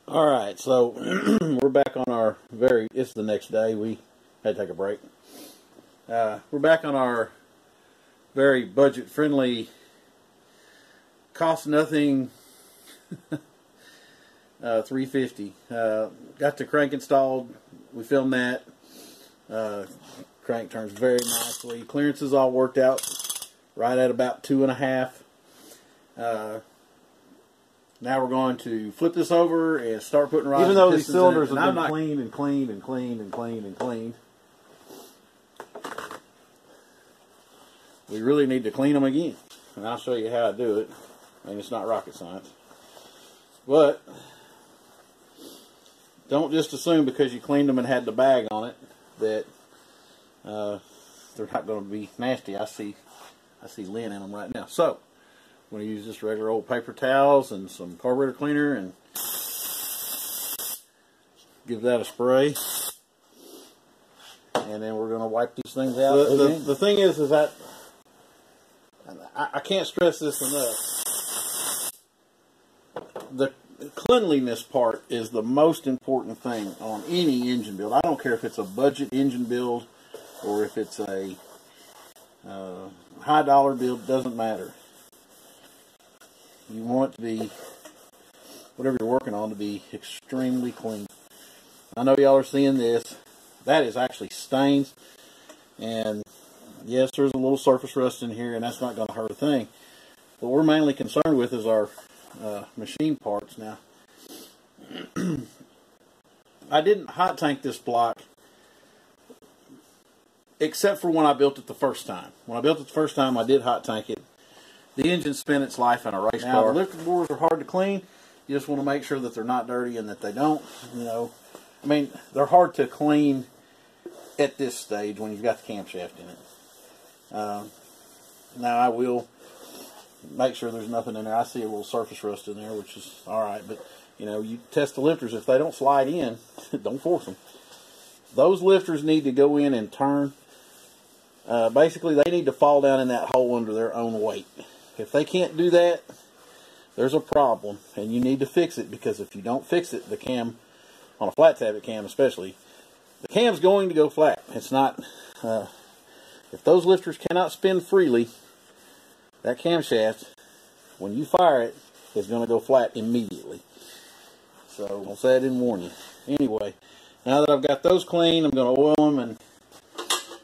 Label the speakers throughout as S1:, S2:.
S1: Alright, so we're back on our it's the next day. We had to take a break. We're back on our very budget-friendly, cost-nothing $350. Got the crank installed. We filmed that. Crank turns very nicely. Clearance is all worked out right at about 2.5. Now we're going to flip this over and start putting rods.
S2: Even though these cylinders
S1: have
S2: been cleaned and cleaned and cleaned and cleaned and cleaned,
S1: we really need to clean them again. And I'll show you how I do it. I mean, it's not rocket science. But don't just assume because you cleaned them and had the bag on it that they're not going to be nasty. I see lint in them right now. So I'm going to use just regular old paper towels and some carburetor cleaner and give that a spray. And then we're going to wipe these things out. The thing is that I can't stress this enough. The cleanliness part is the most important thing on any engine build. I don't care if it's a budget engine build or if it's a high dollar build, doesn't matter. You want it to be, whatever you're working on, to be extremely clean. I know y'all are seeing this. That is actually stains. And yes, there's a little surface rust in here, and that's not going to hurt a thing. What we're mainly concerned with is our machine parts. Now, I didn't hot tank this block except for when I built it the first time. When I built it the first time, I did hot tank it. The engine spent its life in a race car. The lifter bores are hard to clean. You just want to make sure that they're not dirty and that they don't, I mean, they're hard to clean at this stage when you've got the camshaft in it. Now I will make sure there's nothing in there. I see a little surface rust in there, which is alright, but you test the lifters. If they don't slide in, don't force them. Those lifters need to go in and turn. Basically, they need to fall down in that hole under their own weight. If they can't do that, there's a problem, and you need to fix it, because if you don't fix it, the cam, on a flat tabbet cam especially, the cam's going to go flat. It's not, if those lifters cannot spin freely, that camshaft, when you fire it, is going to go flat immediately. So, I'll say I didn't warn you. Anyway, now that I've got those clean, I'm going to oil them, and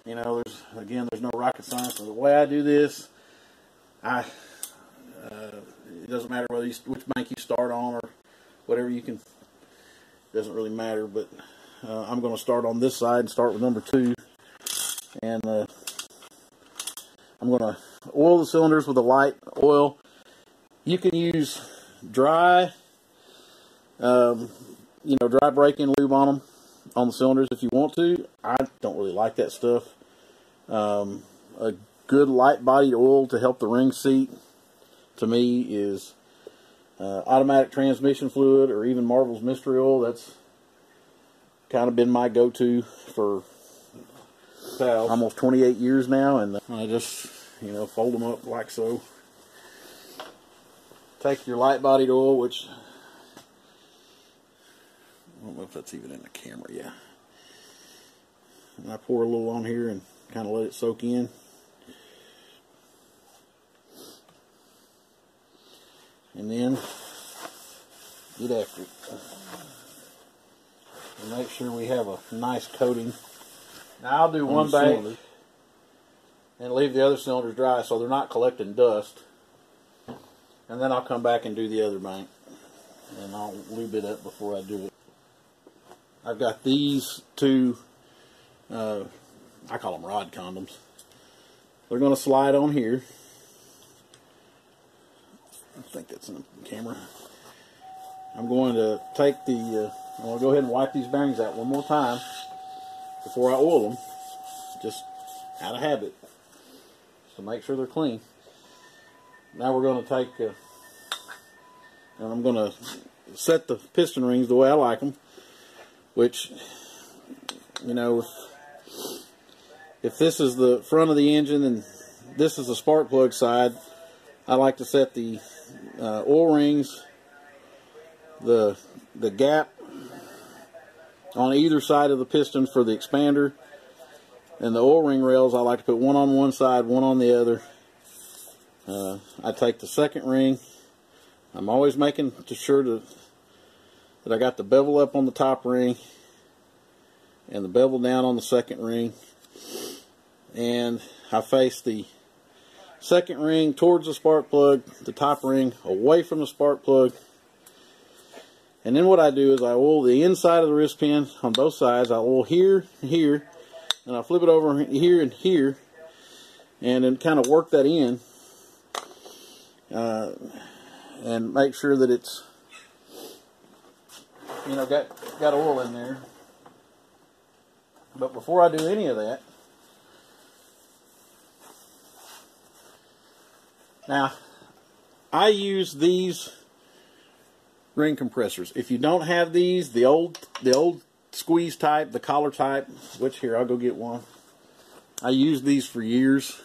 S1: there's no rocket science. And the way I do this, it doesn't matter which bank you start on or whatever you can. Doesn't really matter, but I'm going to start on this side and start with number 2, and I'm going to oil the cylinders with a light oil. You can use dry, dry break-in lube on them, on the cylinders if you want to. I don't really like that stuff. A good light-bodied oil to help the ring seat, to me, is automatic transmission fluid or even Marvel's Mystery Oil. That's kind of been my go-to for almost 28 years now, and I just, fold them up like so. Take your light-bodied oil, which I don't know if that's even in the camera, yeah. And I pour a little on here and kind of let it soak in. And then get after it. And make sure we have a nice coating. Now I'll do one bank and leave the other cylinders dry so they're not collecting dust. And then I'll come back and do the other bank. And I'll lube it up before I do it. I've got these two, I call them rod condoms. They're going to slide on here. I think that's in the camera. I'm going to take I'm going to go ahead and wipe these bearings out one more time before I oil them, just out of habit, so make sure they're clean. Now we're going to take, and I'm going to set the piston rings the way I like them, which, if this is the front of the engine and this is the spark plug side, I like to set the oil rings, the the gap on either side of the piston for the expander. And the oil ring rails, I like to put one on one side, one on the other. I take the second ring. I'm always making sure that I got the bevel up on the top ring and the bevel down on the second ring. And I face the second ring towards the spark plug, the top ring away from the spark plug. And then what I do is I oil the inside of the wrist pin on both sides. I oil here and here. And I flip it over here and here, and then kind of work that in, and make sure that it's, you know, got oil in there. But before I do any of that, now I use these ring compressors. If you don't have these, the old squeeze type, the collar type, which here, I'll go get one. I used these for years.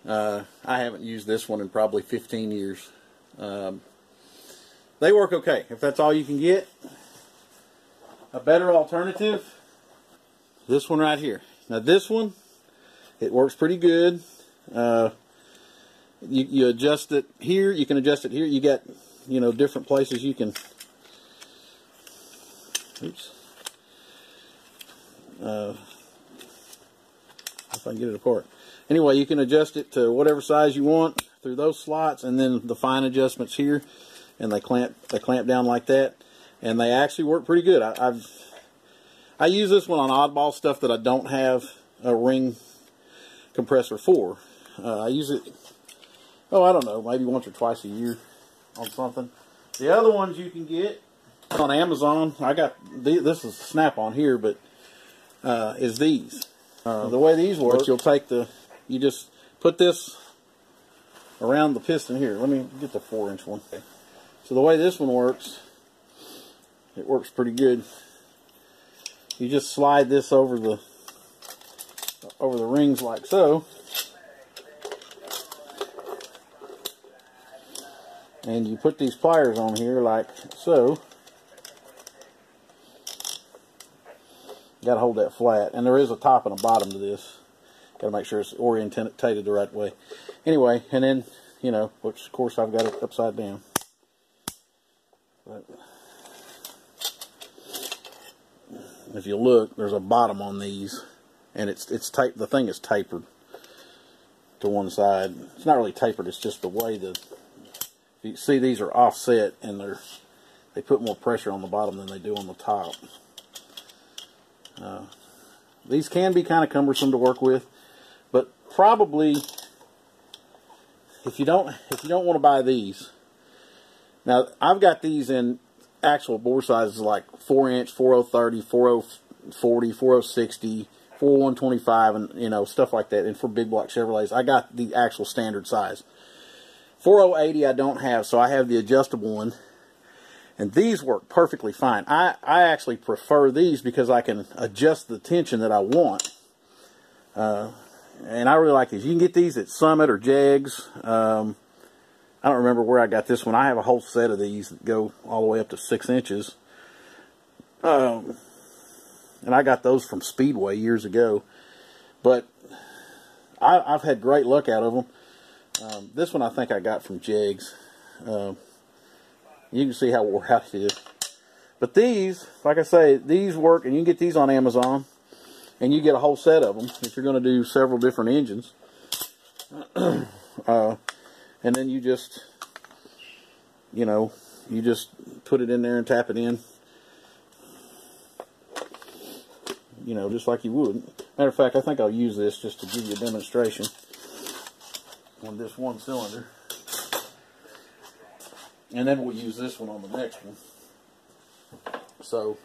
S1: I haven't used this one in probably 15 years. They work okay. If that's all you can get, a better alternative, this one right here. Now this one, it works pretty good. You adjust it here, you can adjust it here. You got, you know, different places you can. Oops. If I can get it apart. Anyway, you can adjust it to whatever size you want through those slots, and then the fine adjustments here, and they clamp down like that, and they actually work pretty good. I use this one on oddball stuff that I don't have a ring compressor for. I use it, oh, I don't know, maybe once or twice a year on something. The other ones you can get on Amazon, I got this is Snap-on here, but is these. The way these work, you'll take you just put this around the piston here. Let me get the 4-inch one. Okay. So the way this one works, it works pretty good. You just slide this over the rings like so, and you put these pliers on here like so. Got to hold that flat, and there is a top and a bottom to this. Got to make sure it's orientated the right way. Anyway, and then, you know, which of course I've got it upside down. But if you look, there's a bottom on these, and it's taped. The thing is tapered to one side. It's not really tapered. It's just the way you see these are offset, and they put more pressure on the bottom than they do on the top. These can be kind of cumbersome to work with, but probably if you don't want to buy these. Now I've got these in actual bore sizes like 4-inch, 4030, 4040, 4060, 4125, and you know, stuff like that. And for big block Chevrolets, I got the actual standard size. 4080 I don't have, so I have the adjustable one. And these work perfectly fine. I actually prefer these because I can adjust the tension that I want. And I really like these. You can get these at Summit or Jegs. I don't remember where I got this one. I have a whole set of these that go all the way up to 6 inches. And I got those from Speedway years ago. But I've had great luck out of them. This one I think I got from Jegs. You can see how wore out it is. But these, like I say, these work, and you can get these on Amazon, and you get a whole set of them if you're going to do several different engines. And then you just, you know, you just put it in there and tap it in. You know, just like you would. Matter of fact, I think I'll use this just to give you a demonstration on this one cylinder. And then we'll use this one on the next one. So,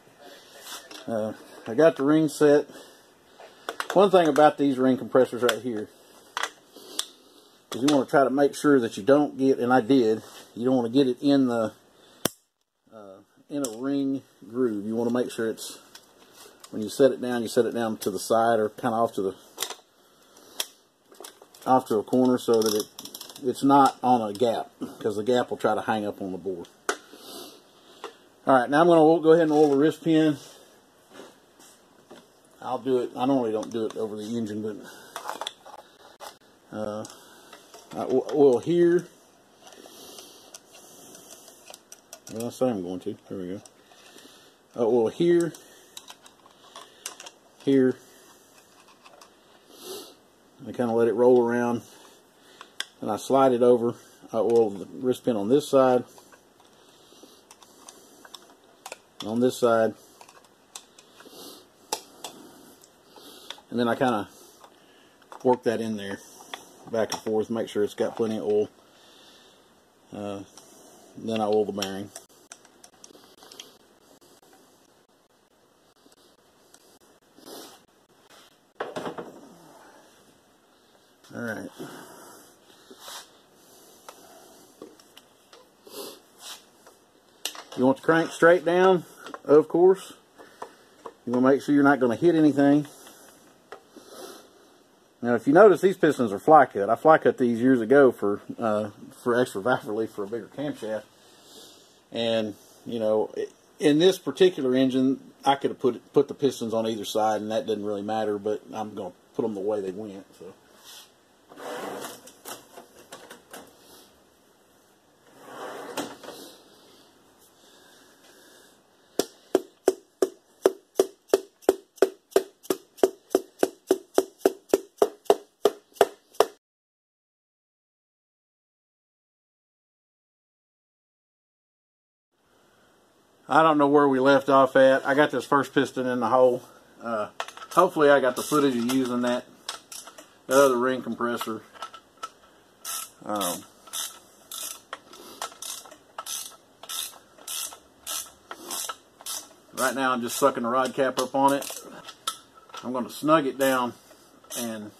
S1: I got the ring set. One thing about these ring compressors right here is you want to try to make sure that you don't get, and I did, you don't want to get it in the in a ring groove. You want to make sure it's, when you set it down to the side or kind of off to a corner so that it's not on a gap, because the gap will try to hang up on the board. Alright, now I'm going to go ahead and oil the wrist pin. I'll do it, I normally don't do it over the engine, but I oil here. Well, I say I'm going to. There we go. I oil here, here. I kind of let it roll around, and I slide it over. I oil the wrist pin on this side, on this side, and then I kind of work that in there, back and forth, make sure it's got plenty of oil. Then I oil the bearing. Alright. You want the crank straight down, of course. You want to make sure you're not going to hit anything. Now, if you notice, these pistons are fly cut. I fly cut these years ago for extra valve relief for a bigger camshaft. And, you know, in this particular engine, I could have put the pistons on either side, and that didn't really matter, but I'm going to put them the way they went. So. I don't know where we left off at. I got this first piston in the hole. Hopefully I got the footage of using that other ring compressor. Right now I'm just sucking the rod cap up on it. I'm going to snug it down and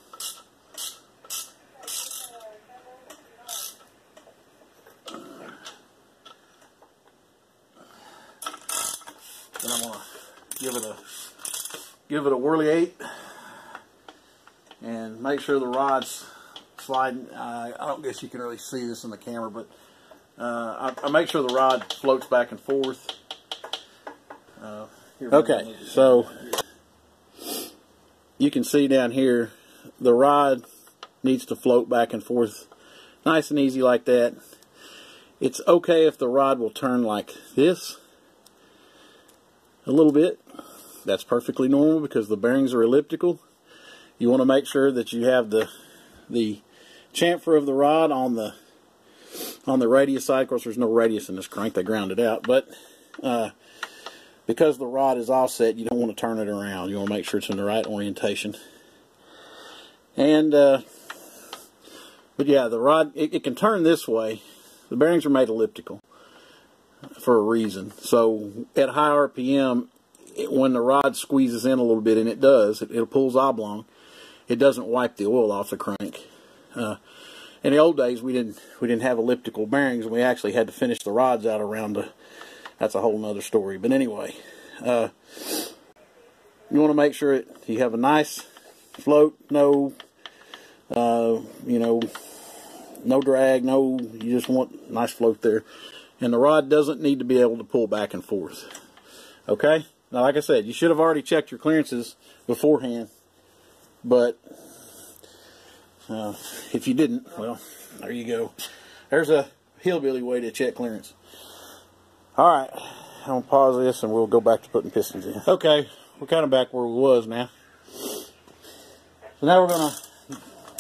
S1: then I'm going to give it a whirly 8 and make sure the rod's sliding. I don't guess you can really see this in the camera, but I make sure the rod floats back and forth. Okay, so you can see down here the rod needs to float back and forth nice and easy like that. It's okay if the rod will turn like this a little bit. That's perfectly normal because the bearings are elliptical. You want to make sure that you have the chamfer of the rod on the radius side. Of course, there's no radius in this crank; they ground it out. But because the rod is offset, you don't want to turn it around. You want to make sure it's in the right orientation. And but yeah, the rod it can turn this way. The bearings are made elliptical for a reason. So at high RPM, when the rod squeezes in a little bit, and it does, it pulls oblong. It doesn't wipe the oil off the crank. In the old days, we didn't have elliptical bearings, and we actually had to finish the rods out around the. That's a whole nother story. But anyway, you want to make sure you have a nice float, no drag, you just want nice float there. And the rod doesn't need to be able to pull back and forth. Okay? Now, like I said, you should have already checked your clearances beforehand. But if you didn't, well, there you go. There's a hillbilly way to check clearance. Alright, I'm going to pause this and we'll go back to putting pistons in. Okay, we're kind of back where we was now. So now we're going to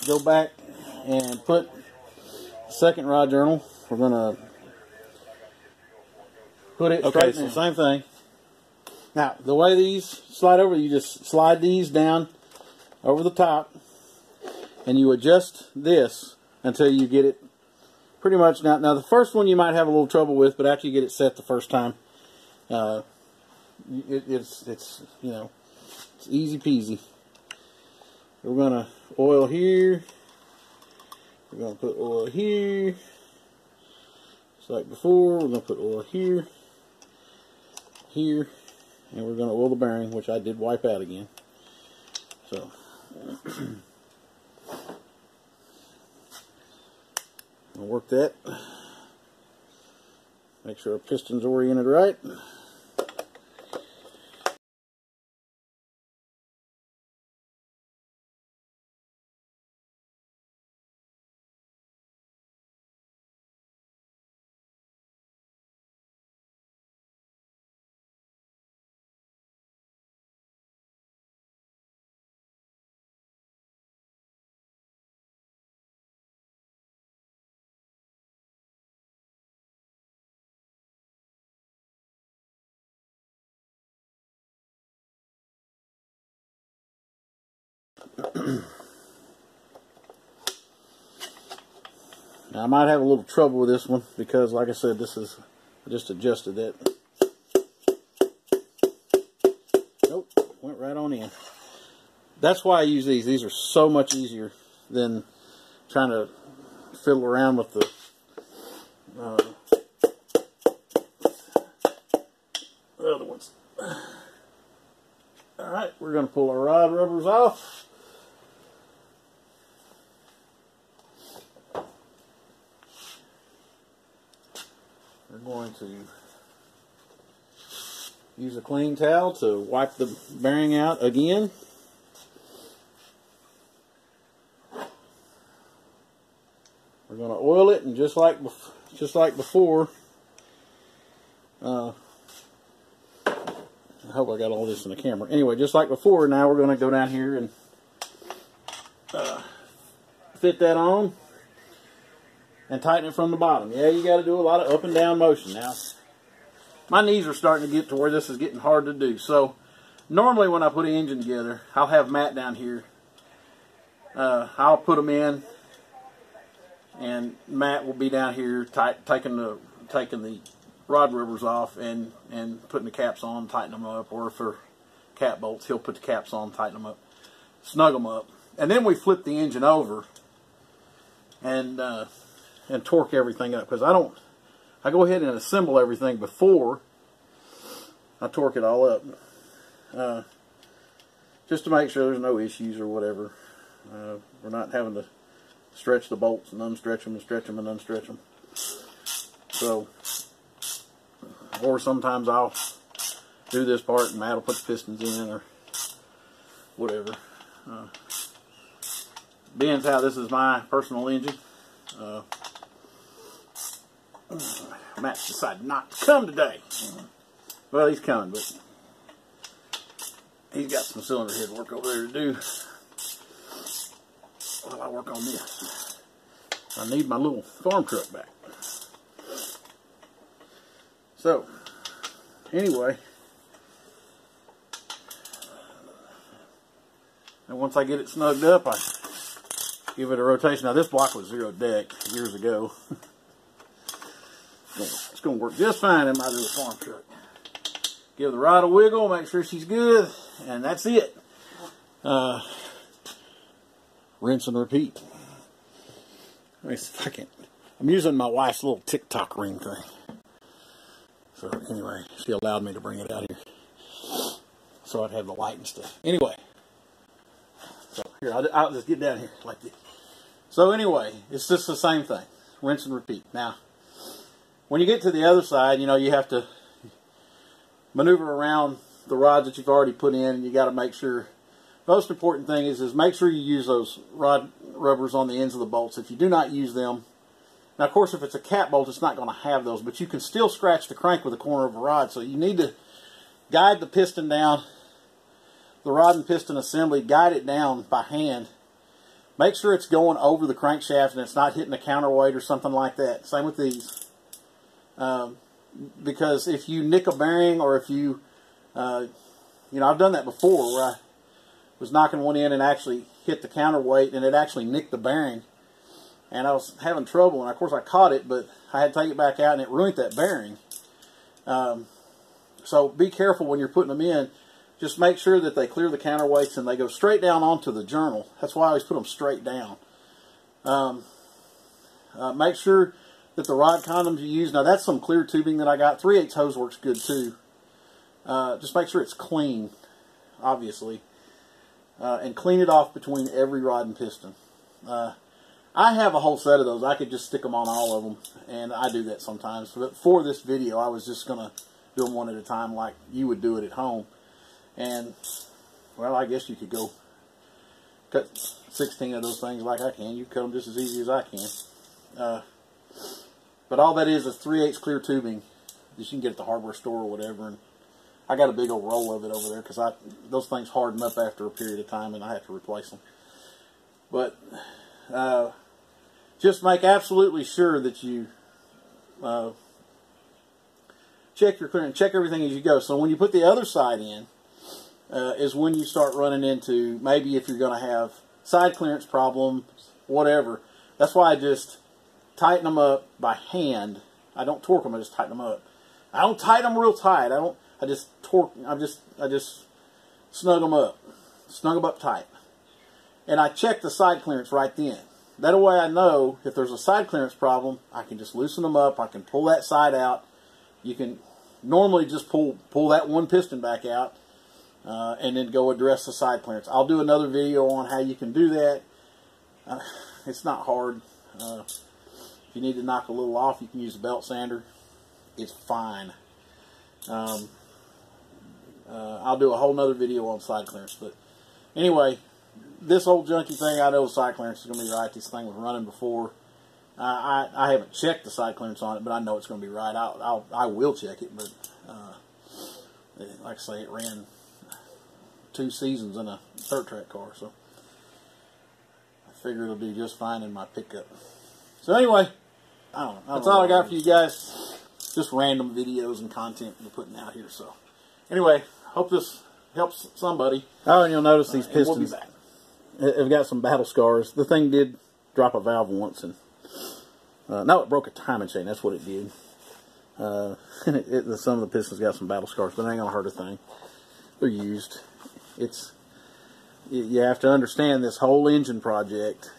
S1: go back and put the second rod journal. We're going to put it straight in the same thing. Now, the way these slide over, you just slide these down over the top and you adjust this until you get it pretty much. Now the first one you might have a little trouble with, but after you get it set the first time, it's easy peasy. We're gonna oil here. We're gonna put oil here, just like before. We're gonna put oil here, here, and we're gonna oil the bearing, which I did wipe out again. So. I'll work that. Make sure our piston's oriented right. Now, I might have a little trouble with this one because, like I said, I just adjusted that. Nope, went right on in. That's why I use these. These are so much easier than trying to fiddle around with the other ones. Alright, we're going to pull our rod rubbers off. We're going to use a clean towel to wipe the bearing out again. We're going to oil it, and just like before, I hope I got all this in the camera. Anyway, just like before, now we're going to go down here and fit that on and tighten it from the bottom. Yeah, you got to do a lot of up and down motion. Now, my knees are starting to get to where this is getting hard to do. So, normally when I put an engine together, I'll have Matt down here. I'll put them in, and Matt will be down here taking the rod rubbers off and putting the caps on, tighten them up, or if they're cap bolts, he'll put the caps on, tighten them up, snug them up, and then we flip the engine over and torque everything up, because I go ahead and assemble everything before I torque it all up, just to make sure there's no issues or whatever. We're not having to stretch the bolts and unstretch them and stretch them and unstretch them. So, or sometimes I'll do this part and Matt will put the pistons in or whatever. Being how this is my personal engine, Matt's decided not to come today. Well, he's coming, but he's got some cylinder head work over there to do while I work on this. I need my little farm truck back. So, anyway, and once I get it snugged up, I give it a rotation. Now, this block was zero deck years ago. It's going to work just fine in my little farm truck. Give the rod a wiggle, make sure she's good, and that's it. Rinse and repeat. Let me see if I can. I'm using my wife's little TikTok ring thing. So anyway, she allowed me to bring it out here, so I'd have the light and stuff. Anyway, so here, I'll just get down here like this. So anyway, it's just the same thing. Rinse and repeat. Now, when you get to the other side, you have to maneuver around the rods that you've already put in, and you got to make sure. Most important thing is make sure you use those rod rubbers on the ends of the bolts. If you do not use them, now of course if it's a cap bolt, it's not going to have those, but you can still scratch the crank with the corner of a rod. So you need to guide the piston down, the rod and piston assembly, guide it down by hand. Make sure it's going over the crankshaft and it's not hitting a counterweight or something like that. Same with these. Because if you nick a bearing, or if you, I've done that before where I was knocking one in and actually hit the counterweight and it actually nicked the bearing. And I was having trouble, and of course I caught it, but I had to take it back out and it ruined that bearing. So be careful when you're putting them in. Just make sure that they clear the counterweights and they go straight down onto the journal. That's why I always put them straight down. Make sure that the rod condoms you use, now that's some clear tubing that I got. 3/8 hose works good too. Just make sure it's clean, obviously. And clean it off between every rod and piston. I have a whole set of those. I could just stick them on all of them, and I do that sometimes. But for this video, I was just going to do them one at a time like you would do it at home. And, well, I guess you could go cut 16 of those things like I can. You cut them just as easy as I can. But all that is 3/8 clear tubing that you can get at the hardware store or whatever. And I got a big old roll of it over there because those things harden up after a period of time and I have to replace them. But just make absolutely sure that you check your clearance, check everything as you go. So when you put the other side in, is when you start running into, maybe if you're going to have side clearance problems, whatever. That's why I just tighten them up by hand. I don't torque them, I just tighten them up. I don't tighten them real tight. I just torque, I just snug them up. Snug them up tight. And I check the side clearance right then. That way I know if there's a side clearance problem, I can just loosen them up. I can pull that side out. You can normally just pull that one piston back out and then go address the side clearance. I'll do another video on how you can do that. It's not hard. If you need to knock a little off, you can use a belt sander. It's fine. I'll do a whole nother video on side clearance. But anyway, this old junky thing, I know the side clearance is going to be right. This thing was running before. I haven't checked the side clearance on it, but I know it's going to be right. I will check it, but like I say, it ran 2 seasons in a dirt track car, so I figure it'll do just fine in my pickup. So anyway, I don't know. That's all I got for you guys. Just random videos and content we're putting out here. So anyway, hope this helps somebody.
S2: Oh, and you'll notice these pistons.
S1: We'll be back.
S2: Have got some battle scars. The thing did drop a valve once, and no, it broke a timing chain. That's what it did. Some of the pistons got some battle scars, but it ain't gonna hurt a thing. They're used. You have to understand this whole engine project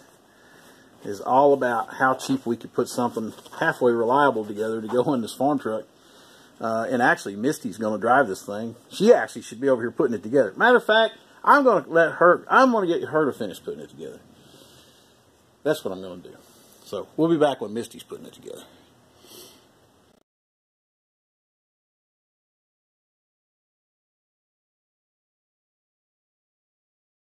S2: is all about how cheap we could put something halfway reliable together to go in this farm truck. And actually, Misty's going to drive this thing. She actually should be over here putting it together. Matter of fact, I'm going to get her to finish putting it together. That's what I'm going to do. So we'll be back when Misty's putting it together.